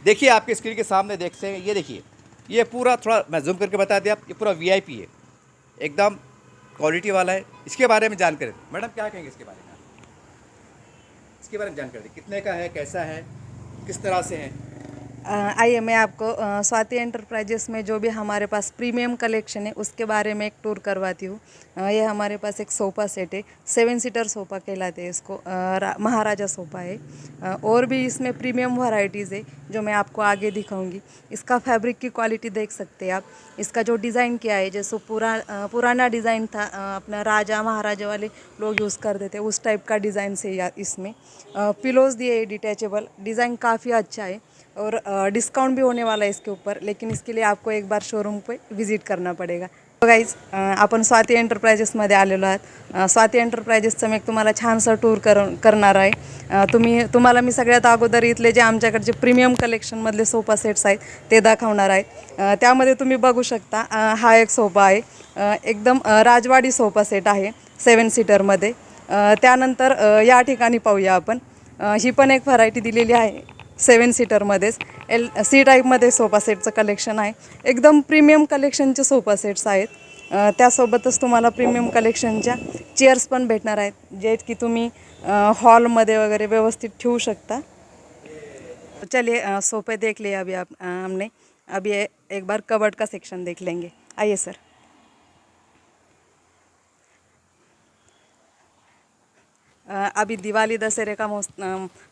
देखिए आपके स्क्रीन के सामने देखते हैं, ये देखिए, ये पूरा थोड़ा मैं जूम करके बता दिया, ये पूरा वीआईपी है, एकदम क्वालिटी वाला है। इसके बारे में जानकारी मैडम क्या कहेंगे इसके बारे में? इसके बारे में जानकारी कितने का है, कैसा है, किस तरह से है? आइए मैं आपको स्वाति एंटरप्राइजेस में जो भी हमारे पास प्रीमियम कलेक्शन है उसके बारे में एक टूर करवाती हूँ। ये हमारे पास एक सोफ़ा सेट है, 7 सीटर सोफ़ा कहलाते हैं इसको, महाराजा सोफ़ा है। और भी इसमें प्रीमियम वैरायटीज़ है जो मैं आपको आगे दिखाऊंगी। इसका फैब्रिक की क्वालिटी देख सकते हैं आप। इसका जो डिज़ाइन किया है, जैसे पुराना डिज़ाइन था, अपना राजा महाराजा वाले लोग यूज़ करते थे, उस टाइप का डिज़ाइन से इसमें पिलोज़ दिए, डिटैचेबल डिज़ाइन काफ़ी अच्छा है। और डिस्काउंट भी होने वाला है इसके ऊपर, लेकिन इसके लिए आपको एक बार शोरूम पे विजिट करना पडेगा। गाईज, आपण स्वाती एंटरप्राइजेसमध्ये आलेलो आहात। स्वाती एंटरप्राइजेसचं मी तुम्हाला छानसा टूर करणार आहे। तुम्हाला मी सगळ्यात अगोदर इथले जे आमच्याकडचे प्रीमियम कलेक्शनमधले सोफा सेट्स आहेत ते दाखवणार आहे। त्यामध्ये तुम्ही बघू शकता, हा एक सोफा आहे, एकदम राजवाडी सोफा सेट आहे 7 सीटरमध्ये। त्यानंतर या ठिकाणी पाहूया आपण, ही पण एक व्हरायटी दिलेली आहे 7 सीटरमध्येच। सी टाईपमध्ये सोफा सेटचं कलेक्शन आहे, एकदम प्रीमियम कलेक्शनचे सोफा सेट्स आहेत। त्यासोबतच तुम्हाला प्रीमियम कलेक्शनच्या चेअर्स पण भेटणार आहेत, जे की तुम्ही हॉलमध्ये वगैरे व्यवस्थित ठेवू शकता। चलिए सोफे देख लिए अभी हमने। अभी एक बार कबर्ड का सेक्शन देख लेंगे। आइए सर। अभी दिवाली दशहरे का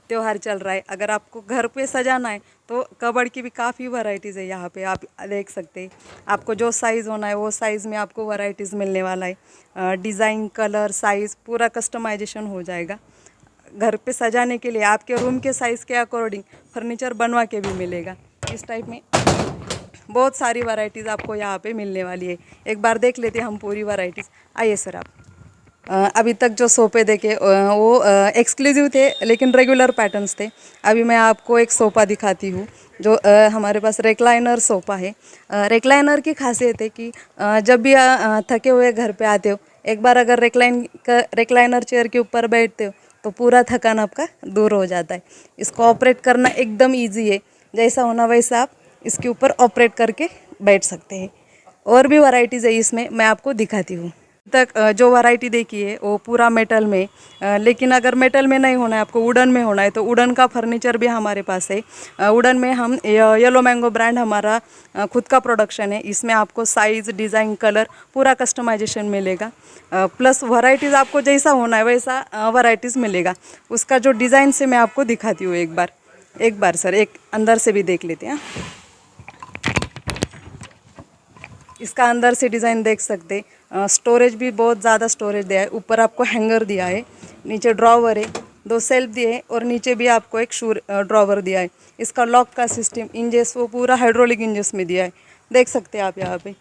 त्यौहार चल रहा है। अगर आपको घर पे सजाना है तो कबर्ड की भी काफ़ी वैरायटीज़ है यहाँ पे, आप देख सकते हैं। आपको जो साइज़ होना है वो साइज़ में आपको वैरायटीज़ मिलने वाला है। डिज़ाइन, कलर, साइज़ पूरा कस्टमाइजेशन हो जाएगा। घर पे सजाने के लिए आपके रूम के साइज़ के अकॉर्डिंग फर्नीचर बनवा के भी मिलेगा। इस टाइप में बहुत सारी वैरायटीज़ आपको यहाँ पे मिलने वाली है। एक बार देख लेते हैं हम पूरी वैरायटीज़। आइए सर आप। अभी तक जो सोफ़े देखे वो एक्सक्लूसिव थे, लेकिन रेगुलर पैटर्न्स थे। अभी मैं आपको एक सोफ़ा दिखाती हूँ जो हमारे पास रेक्लाइनर सोफ़ा है। रेक्लाइनर की खासियत है कि जब भी थके हुए घर पे आते हो, एक बार अगर रेक्लाइनर चेयर के ऊपर बैठते हो तो पूरा थकान आपका दूर हो जाता है। इसको ऑपरेट करना एकदम ईजी है, जैसा होना वैसा आप इसके ऊपर ऑपरेट करके बैठ सकते हैं। और भी वैरायटीज़ है इसमें, मैं आपको दिखाती हूँ। तक जो वैरायटी देखी है वो पूरा मेटल में, लेकिन अगर मेटल में नहीं होना है, आपको वुडन में होना है तो वुडन का फर्नीचर भी हमारे पास है। वुडन में हम येलो मैंगो ब्रांड हमारा खुद का प्रोडक्शन है। इसमें आपको साइज़, डिज़ाइन, कलर पूरा कस्टमाइजेशन मिलेगा। प्लस वैरायटीज़ आपको जैसा होना है वैसा वैरायटीज़ मिलेगा। उसका जो डिज़ाइन से मैं आपको दिखाती हूँ। एक बार सर, एक अंदर से भी देख लेते हैं। इसका अंदर से डिज़ाइन देख सकते। स्टोरेज भी बहुत ज़्यादा स्टोरेज दिया है। ऊपर आपको हैंगर दिया है, नीचे ड्रॉवर है, 2 सेल्फ दिए हैं और नीचे भी आपको एक ड्रॉवर दिया है। इसका लॉक का सिस्टम, इंजेस वो पूरा हाइड्रोलिक इंजेस में दिया है, देख सकते हैं आप यहाँ पे।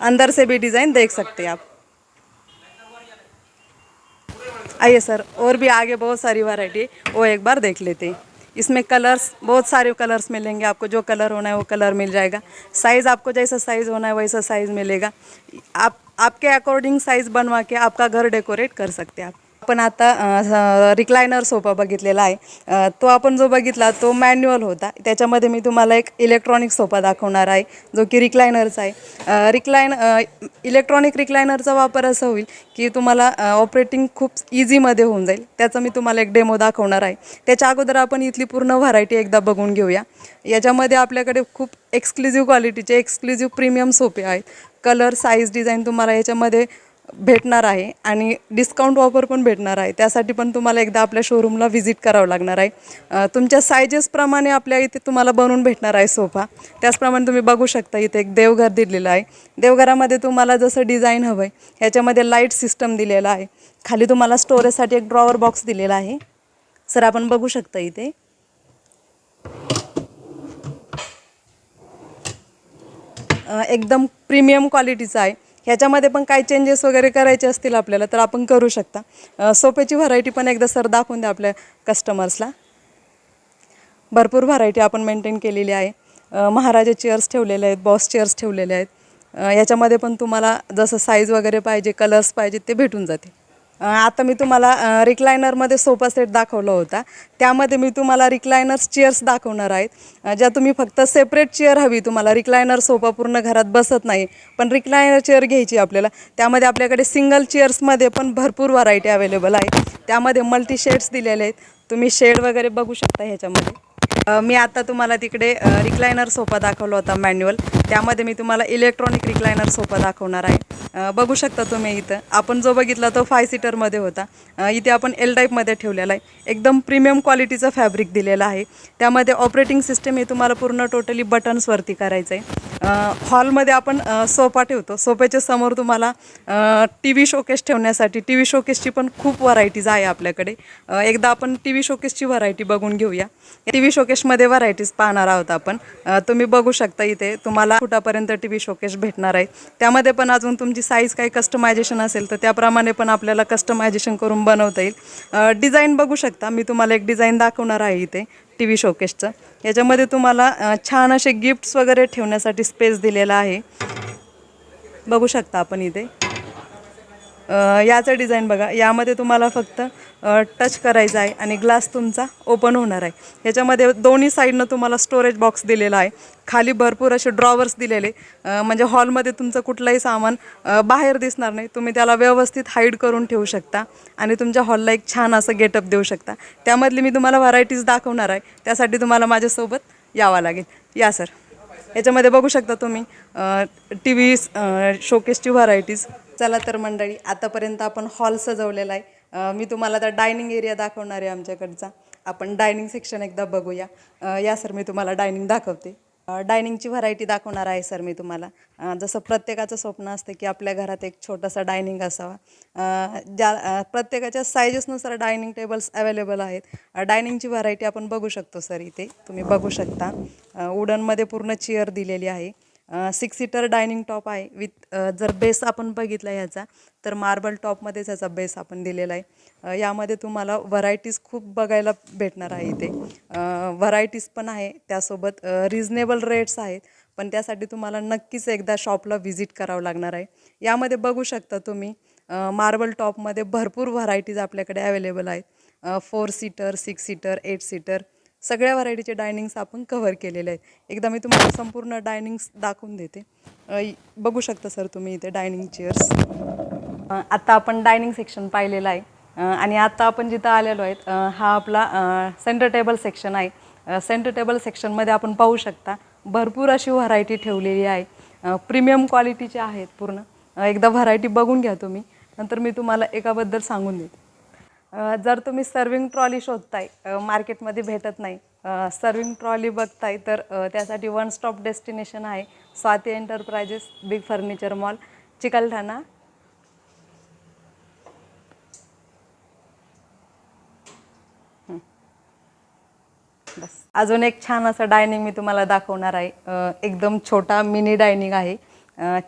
अंदर से भी डिज़ाइन देख सकते हैं आप। आइए सर, और भी आगे बहुत सारी वैरायटी वो एक बार देख लेते हैं। इसमें कलर्स, बहुत सारे कलर्स मिलेंगे आपको। जो कलर होना है वो कलर मिल जाएगा। साइज़ आपको जैसा साइज़ होना है वैसा साइज़ मिलेगा। आप आपके अकॉर्डिंग साइज़ बनवा के आपका घर डेकोरेट कर सकते हैं आप। आपण आता रिक्लायनर सोफा बघितलेला आहे। तो आपण जो बघितला तो मॅन्युअल होता। त्याच्यामध्ये मी तुम्हाला एक इलेक्ट्रॉनिक सोफा दाखवणार आहे जो की रिक्लायनरचा आहे। इलेक्ट्रॉनिक रिक्लायनरचा वापर असा होईल की तुम्हाला ऑपरेटिंग खूप इझीमध्ये होऊन जाईल। त्याचा मी तुम्हाला एक डेमो दाखवणार आहे। त्याच्या अगोदर आपण इथली पूर्ण व्हरायटी एकदा बघून घेऊया। याच्यामध्ये आपल्याकडे खूप एक्सक्लुझिव्ह क्वालिटीचे, एक्सक्लुझिव्ह प्रीमियम सोफे आहेत। कलर, साइज, डिझाईन तुम्हाला याच्यामध्ये भेटणार आहे आणि डिस्काउंट ऑफर पण भेटणार आहे। त्यासाठी पण तुम्हाला एकदा आपल्या शोरूमला व्हिजिट करावं लागणार आहे। तुमच्या साइजेसप्रमाणे आपल्या इथे तुम्हाला बनवून भेटणार आहे सोफा। त्याचप्रमाणे तुम्ही बघू शकता इथे एक देवघर दिलेलं आहे। देवघरामध्ये तुम्हाला जसं डिझाइन हवं आहे ह्याच्यामध्ये लाईट सिस्टम दिलेला आहे। खाली तुम्हाला स्टोरेजसाठी एक ड्रॉवर बॉक्स दिलेला आहे। सर आपण बघू शकता इथे एकदम प्रीमियम क्वालिटीचा आहे। ह्याच्यामध्ये पण काही चेंजेस वगैरे करायचे असतील आपल्याला तर आपण करू शकता। सोफ्याची व्हरायटी पण एकदा सर दाखवून द्या आपल्या कस्टमर्सला। भरपूर व्हरायटी आपण मेंटेन केलेली आहे। महाराजा चेअर्स ठेवलेले आहेत, बॉस चेअर्स ठेवलेले आहेत। याच्यामध्ये पण तुम्हाला जसं साइज वगैरे पाहिजे, कलर्स पाहिजे ते भेटून जाते। आता मी तुम्हाला रिक्लायनरमध्ये सोफा सेट दाखवला होता. त्यामध्ये मी तुम्हाला रिक्लायनर्स चेअर्स दाखवणार आहेत, ज्या तुम्ही फक्त सेपरेट चेअर हवी तुम्हाला. रिक्लायनर सोफा पूर्ण घरात बसत नाही, पण रिक्लायनर चेअर घ्यायची आपल्याला. त्यामध्ये आपल्याकडे सिंगल चेअर्समध्ये पण भरपूर व्हरायटी अवेलेबल आहे. त्यामध्ये मल्टी शेड्स दिलेले आहेत, तुम्ही शेड वगैरे बघू शकता ह्याच्यामध्ये. मी आता तुम्हाला तिकडे रिक्लायनर सोफा दाखवला होता मॅन्युअल, त्यामध्ये मी तुम्हाला इलेक्ट्रॉनिक रिक्लायनर सोफा दाखवणार आहे. बघू शकता तुम्ही इथं. आपण जो बघितला तो 5 सीटरमध्ये होता, इथे आपण एल टाईपमध्ये ठेवलेला आहे. एकदम प्रीमियम क्वालिटीचं फॅब्रिक दिलेलं आहे. त्यामध्ये ऑपरेटिंग सिस्टम हे तुम्हाला पूर्ण टोटली बटन्सवरती करायचं आहे. हॉलमध्ये आपण सोफा ठेवतो, सोफ्याच्या समोर तुम्हाला टी व्ही शोकेस ठेवण्यासाठी टी व्ही शोकेसची पण खूप व्हरायटीज आहे आपल्याकडे. एकदा आपण टी व्ही शोकेसची व्हरायटी बघून घेऊया. टी व्ही शोकेसमध्ये व्हरायटीज पाहणार आहोत आपण. तुम्ही बघू शकता इथे तुम्हाला फुटापर्यंत टी व्ही शोकेस भेटणार आहे. त्यामध्ये पण अजून तुमची साईज काही कस्टमायझेशन असेल तर त्याप्रमाणे पण आपल्याला कस्टमायझेशन करून बनवता येईल. डिझाईन बघू शकता, मी तुम्हाला एक डिझाईन दाखवणार आहे इथे टी व्ही शोकेसचं. याच्यामध्ये तुम्हाला छान असे गिफ्ट्स वगैरे ठेवण्यासाठी स्पेस दिलेला आहे. बघू शकता आपण इथे. याचं डिझाईन बघा, यामध्ये तुम्हाला फक्त टच करायचं आहे आणि ग्लास तुमचा ओपन होणार आहे. याच्यामध्ये दोन्ही साईडनं तुम्हाला स्टोरेज बॉक्स दिलेला आहे. खाली भरपूर असे ड्रॉवर्स दिलेले, म्हणजे हॉलमध्ये तुमचं कुठलंही सामान बाहेर दिसणार नाही. तुम्ही त्याला व्यवस्थित हाईड करून ठेवू शकता आणि तुमच्या हॉलला एक छान असं गेटअप देऊ शकता. त्यामधली मी तुम्हाला व्हरायटीज दाखवणार आहे, त्यासाठी तुम्हाला माझ्यासोबत यावं लागेल. या सर. याच्यामध्ये बघू शकता तुम्ही टी व्ही शोकेसची व्हरायटीज. चला तर मंडळी, आतापर्यंत आपण हॉल सजवलेला आहे. मी तुम्हाला आता डायनिंग एरिया दाखवणार आहे आमच्याकडचा. आपण डायनिंग सेक्शन एकदा बघूया. या सर, मी तुम्हाला डायनिंग दाखवते. डायनिंगची व्हरायटी दाखवणार आहे सर मी तुम्हाला. जसं प्रत्येकाचं स्वप्न असतं की आपल्या घरात एक छोटासा डायनिंग असावा. प्रत्येकाच्या साईजेसनुसार डायनिंग टेबल्स अवेलेबल आहेत. डायनिंगची व्हरायटी आपण बघू शकतो सर इथे. तुम्ही बघू शकता वुडनमध्ये पूर्ण चेअर दिलेली आहे. 6 सीटर डायनिंग टॉप आहे विथ जर बेस आपण बघितला ह्याचा तर मार्बल टॉपमध्येच ह्याचा बेस आपण दिलेला आहे. यामध्ये तुम्हाला व्हरायटीज खूप बघायला भेटणार आहे इथे. व्हरायटीज पण आहे, त्यासोबत रिजनेबल रेट्स आहेत. पण त्यासाठी तुम्हाला नक्कीच एकदा शॉपला व्हिजिट करावं लागणार आहे. यामध्ये बघू शकता तुम्ही मार्बल टॉपमध्ये भरपूर व्हरायटीज आपल्याकडे अवेलेबल आहेत. 4 सीटर, 6 सीटर, 8 सीटर सगळ्या व्हरायटीचे डायनिंग्स आपण कव्हर केलेले आहेत. एकदा मी तुम्हाला संपूर्ण डायनिंग्स दाखवून देते. बघू शकता सर तुम्ही इथे डायनिंग चेअर्स. आता आपण डायनिंग सेक्शन पाहिलेलं आहे आणि आता आपण जिथं आलेलो आहेत हा आपला सेंटर टेबल सेक्शन आहे. सेंटर टेबल सेक्शनमध्ये आपण पाहू शकता भरपूर अशी व्हरायटी ठेवलेली आहे. प्रीमियम क्वालिटीचे आहेत पूर्ण. एकदा व्हरायटी बघून घ्या तुम्ही, नंतर मी तुम्हाला एकाबद्दल सांगून देते. जर तुम्ही सर्विंग ट्रॉली शोधताय, मार्केटमध्ये भेटत नाही, सर्विंग ट्रॉली बघताय, तर त्यासाठी वन स्टॉप डेस्टिनेशन आहे Swati enterprises, big furniture mall, Chikalthana. बस. अजून एक छान असं डायनिंग मी तुम्हाला दाखवणार आहे. एकदम छोटा मिनी डायनिंग आहे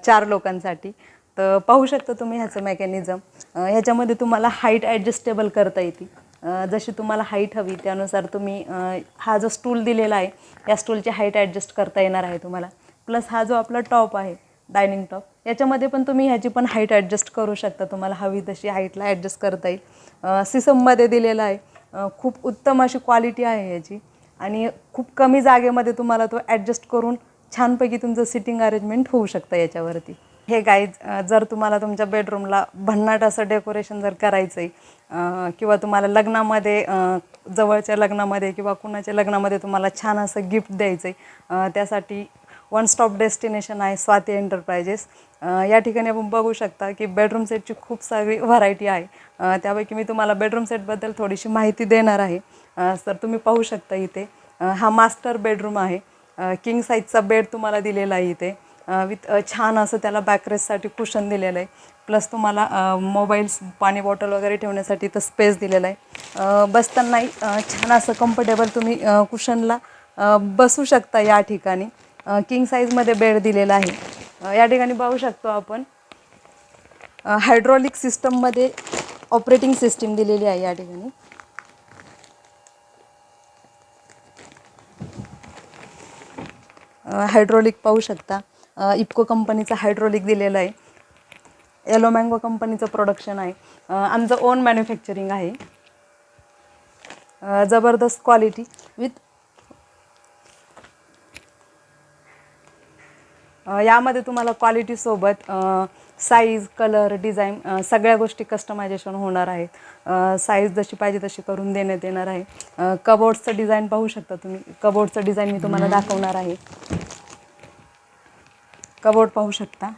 4 लोकांसाठी. तर पाहू शकता तुम्ही ह्याचं मेकॅनिझम. ह्याच्यामध्ये तुम्हाला हाईट ॲडजस्टेबल करता येते. जशी तुम्हाला हाईट हवी त्यानुसार तुम्ही हा जो स्टूल दिलेला आहे या स्टूलची हाईट ॲडजस्ट करता येणार आहे तुम्हाला. प्लस हा जो आपला टॉप आहे डायनिंग टॉप, याच्यामध्ये पण तुम्ही ह्याची पण हाईट ॲडजस्ट करू शकता. तुम्हाला हवी तशी हाईटला ॲडजस्ट करता येईल. सिसममध्ये दिलेला आहे. खूप उत्तम अशी क्वालिटी आहे ह्याची आणि खूप कमी जागेमध्ये तुम्हाला तो ॲडजस्ट करून छानपैकी तुमचं सिटिंग अरेंजमेंट होऊ शकतं याच्यावरती. हे गाईज, जर तुम्हाला तुमच्या बेडरूमला भन्नाट असं डेकोरेशन जर करायचं आहे किंवा तुम्हाला लग्नामध्ये जवळच्या लग्नामध्ये किंवा कुणाच्या लग्नामध्ये तुम्हाला छान असं गिफ्ट द्यायचं आहे, त्यासाठी वन स्टॉप डेस्टिनेशन आहे स्वाती एंटरप्राइजेस. या ठिकाणी आपण बघू शकता की बेडरूम सेटची खूप सारी व्हरायटी आहे. त्यापैकी मी तुम्हाला बेडरूम सेटबद्दल थोडीशी माहिती देणार आहे. तर तुम्ही पाहू शकता इथे हा मास्टर बेडरूम आहे. किंग साईजचा बेड तुम्हाला दिलेला आहे इथे विथ छान असं त्याला बॅकरेस्टसाठी कुशन दिलेलं आहे. प्लस तुम्हाला मोबाईल्स, पाणी बॉटल वगैरे ठेवण्यासाठी इथं स्पेस दिलेला आहे. बसतानाही छान असं कम्फर्टेबल तुम्ही कुशनला बसू शकता. या ठिकाणी किंग साईजमध्ये बेड दिलेला आहे. या ठिकाणी पाहू शकतो आपण हायड्रॉलिक सिस्टममध्ये ऑपरेटिंग सिस्टीम दिलेली आहे. या ठिकाणी हायड्रॉलिक पाहू शकता. इफ्को कंपनीचा हायड्रॉलिक दिलेला आहे. येलो मँगो कंपनीचं प्रोडक्शन आहे. आमचं ओन मॅन्युफॅक्चरिंग आहे. जबरदस्त क्वालिटी विथ यामध्ये तुम्हाला क्वालिटीसोबत साईज, कलर, डिझाईन सगळ्या गोष्टी कस्टमायझेशन होणार आहेत. साईज जशी पाहिजे तशी करून देण्यात येणार आहे. कबोर्ड्सचं डिझाईन पाहू शकता तुम्ही. कबोर्डचं डिझाईन मी तुम्हाला दाखवणार आहे. कबोर्ड पाहू शकता.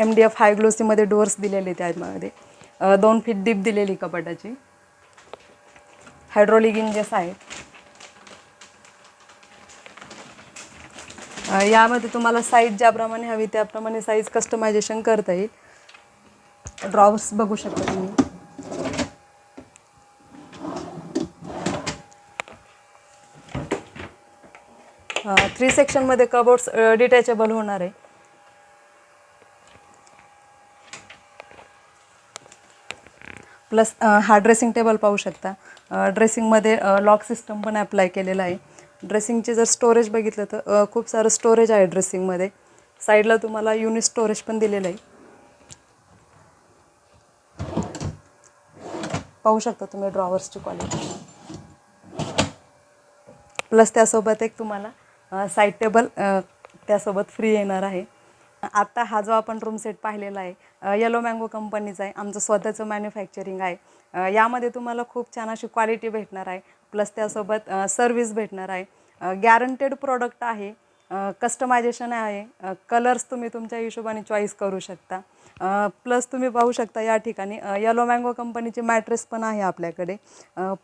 MDF हाय ग्लोसीमध्ये डोअर्स दिलेले त्यामध्ये. 2 फीट डीप दिलेली कपाटाची. हायड्रोलिक इंजेस आहेत. यामध्ये तुम्हाला साईज ज्याप्रमाणे हवी त्याप्रमाणे साईज कस्टमायझेशन करता येईल. ड्रॉवर्स बघू शकता तुम्ही. थ्री सेक्शनमध्ये कबोर्ड्स डिटॅचेबल होणार आहे. प्लस हा ड्रेसिंग टेबल पाहू शकता. ड्रेसिंगमध्ये लॉक सिस्टम पण अप्लाय केलेला आहे. ड्रेसिंगचे जर स्टोरेज बघितलं तर खूप सारं स्टोरेज आहे ड्रेसिंगमध्ये. साईडला तुम्हाला युनिट स्टोरेज पण दिलेलं आहे. पाहू शकता तुम्ही ड्रॉवर्सची क्वालिटी. प्लस त्यासोबत एक तुम्हाला साईड टेबल त्यासोबत फ्री येणार आहे. आत्ता हा जो आपण रूम सेट पाहिलेला आहे येलो मँगो कंपनीचा आहे. आमचं स्वतःचं मॅन्युफॅक्चरिंग आहे. यामध्ये तुम्हाला खूप छान अशी क्वालिटी भेटणार आहे. प्लस त्यासोबत सर्विस भेटणार आहे. गॅरंटेड प्रोडक्ट आहे. कस्टमायझेशन आहे. कलर्स तुम्ही तुमच्या हिशोबाने चॉईस करू शकता. प्लस तुम्ही पाहू शकता या ठिकाणी येलो मँगो कंपनीची मॅट्रेस पण आहे आपल्याकडे.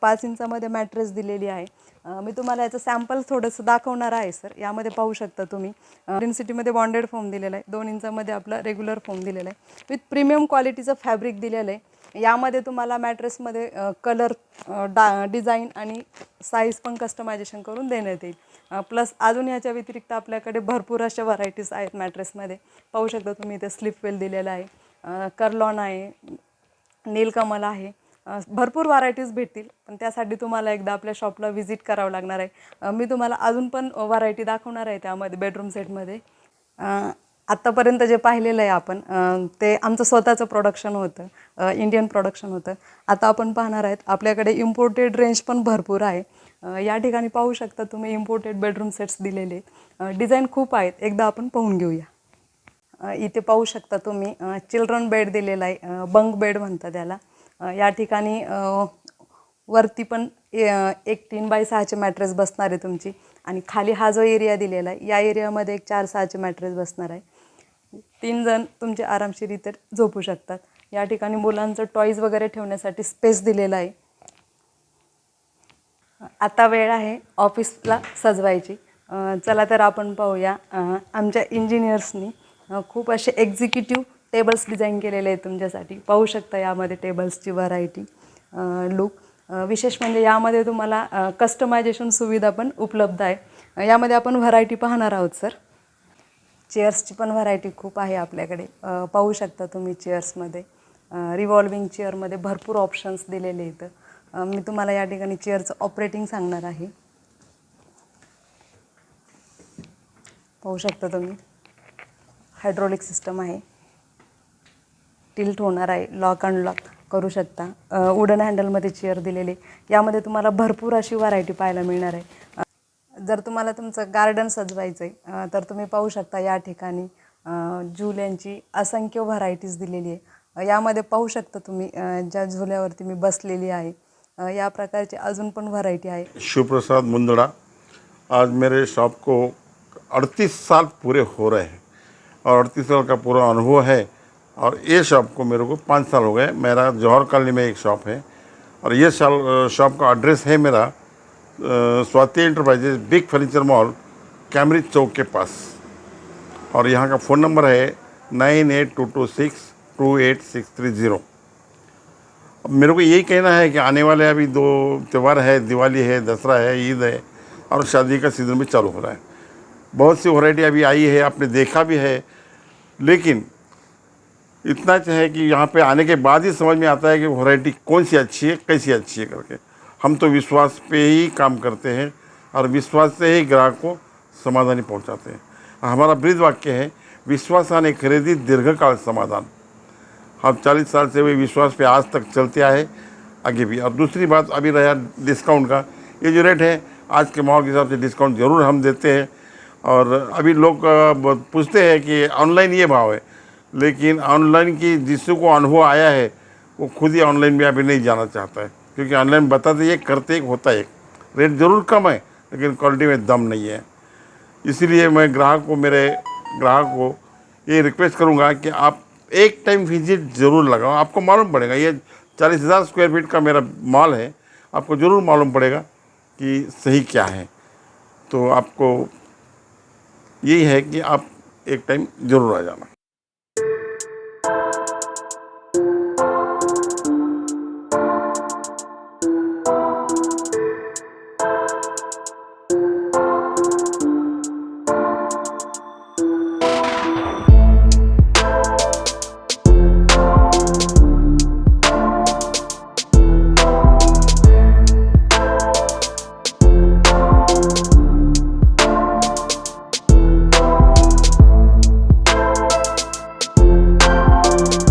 5 इंचामध्ये मॅट्रेस दिलेली आहे. मी तुम्हाला याचं सॅम्पल थोडंसं दाखवणार आहे सर. यामध्ये पाहू शकता तुम्ही डेन्सिटीमध्ये बॉन्डेड फोम दिलेला आहे. 2 इंचामध्ये आपला रेग्युलर फोम दिलेला आहे. विथ प्रीमियम क्वालिटीचं फॅब्रिक दिलेलं आहे. यामध्ये तुम्हाला मॅट्रेसमध्ये कलर, डिझाईन आणि साईज पण कस्टमायझेशन करून देण्यात येईल. प्लस अजून याच्या व्यतिरिक्त आपल्याकडे भरपूर अशा व्हरायटीज आहेत मॅट्रेसमध्ये. पाहू शकता तुम्ही इथे स्लीपवेल दिलेला आहे, कर्लॉन आहे, नीलकमल आहे. भरपूर व्हरायटीज भेटतील. पण त्यासाठी तुम्हाला एकदा आपल्या शॉपला व्हिजिट करावं लागणार आहे. मी तुम्हाला अजून पण व्हरायटी दाखवणार आहे त्यामध्ये बेडरूम सेटमध्ये. आत्तापर्यंत जे पाहिलेलं आहे आपण ते आमचं स्वतःचं प्रोडक्शन होतं, इंडियन प्रोडक्शन होतं. आता आपण पाहणार आहेत आपल्याकडे इम्पोर्टेड रेंज पण भरपूर आहे. या ठिकाणी पाहू शकता तुम्ही इम्पोर्टेड बेडरूम सेट्स दिलेले आहेत. डिझाईन खूप आहेत. एकदा आपण पाहून घेऊया. इथे पाहू शकता तुम्ही चिल्ड्रन बेड दिलेला आहे. बंक बेड म्हणतात त्याला. या ठिकाणी वरती पण एक 3x6चे मॅट्रेस बसणार आहे तुमची. आणि खाली हा जो एरिया दिलेला आहे या एरियामध्ये एक 4x6चे मॅट्रेस बसणार आहे. 3 जण तुमचे आरामशीर इतर झोपू शकतात. या ठिकाणी मुलांचं टॉईज वगैरे ठेवण्यासाठी स्पेस दिलेला आहे. आता वेळ आहे ऑफिसला सजवायची. चला तर आपण पाहूया. आमच्या इंजिनियर्सनी खूप असे एक्झिक्युटिव्ह टेबल्स डिझाईन केलेले आहेत तुमच्यासाठी. पाहू शकता यामध्ये टेबल्सची व्हरायटी, लुक. विशेष म्हणजे यामध्ये तुम्हाला कस्टमायझेशन सुविधा पण उपलब्ध आहे. यामध्ये आपण व्हरायटी पाहणार आहोत सर. चेअर्सची पण व्हरायटी खूप आहे आपल्याकडे. पाहू शकता तुम्ही चेअर्समध्ये रिव्हॉल्विंग चेअरमध्ये भरपूर ऑप्शन्स दिलेले आहेत. मी तुम्हाला या ठिकाणी चेअरचं ऑपरेटिंग सांगणार आहे. पाहू शकता तुम्ही हायड्रोलिक सिस्टम आहे. टिल्ट होणार आहे. लॉक अनलॉक करू शकता. वुडन हँडलमध्ये चेअर दिलेली. यामध्ये तुम्हाला भरपूर अशी व्हरायटी पाहायला मिळणार आहे. जर तुम्हाला तुमचं गार्डन सजवायचं आहे तर तुम्ही पाहू शकता या ठिकाणी झुल्यांची असंख्य व्हरायटीज दिलेली आहे. यामध्ये पाहू शकता तुम्ही ज्या झुल्यावरती मी बसलेली आहे या प्रकारची अजून पण व्हरायटी आहे. शिवप्रसाद मुंदड़ा, आज मेरे शॉप को 38 साल पूरे हो रहे हैं और 38 साल का पूरा अनुभव है. और ये शॉप को मेरे को 5 साल हो गए. मेरा जौहर कॉलोनी में एक शॉप है और ये शॉप का एड्रेस है मेरा Swati enterprises, big furniture mall, Cambridge Chowk के पास. और यहाँ का फ़ोन नंबर है 9822628630. अब मेरे को यही कहना है कि आने वाले अभी 2 त्यौहार है, दिवाली है, दसरा है, ईद है और शादी का सीज़न भी चालू हो रहा है. बहुत सी वैरायटी अभी आई है, आपने देखा भी है. लेकिन इतना है कि यहाँ पे आने के बाद ही समझ में आता है कि वैरायटी कौन सी अच्छी है, कैसी अच्छी है करके. हम तो विश्वास पे ही काम करते हैं और विश्वास से ही ग्राहक को समाधानी पहुँचाते हैं. हमारा ब्रीद वाक्य है, विश्वासाने खरीदी दीर्घकाल समाधान। हम 40 साल से वही विश्वास पे आज तक चलते आए, आगे भी। और दूसरी बात अभी रहा डिस्काउंट का, ये जो रेट है आज के माहौल के हिसाब से डिस्काउंट ज़रूर हम देते हैं। और अभी लोग पूछते हैं कि ऑनलाइन ये भाव है, लेकिन ऑनलाइन की जिसको अनुभव आया है वो खुद ही ऑनलाइन में अभी नहीं जाना चाहता है, क्योंकि ऑनलाइन बताते एक करते एक होता एक, रेट ज़रूर कम है लेकिन क्वालिटी में दम नहीं है। इसीलिए मैं मेरे ग्राहक को ये रिक्वेस्ट करूँगा कि आप एक टाइम विजिट ज़रूर लगाओ। आपको मालूम पड़ेगा, ये 40,000 स्क्वायर फीट का मेरा मॉल है, आपको ज़रूर मालूम पड़ेगा कि सही क्या है। तो आपको यही है कि आप एक टाइम ज़रूर आ जाना।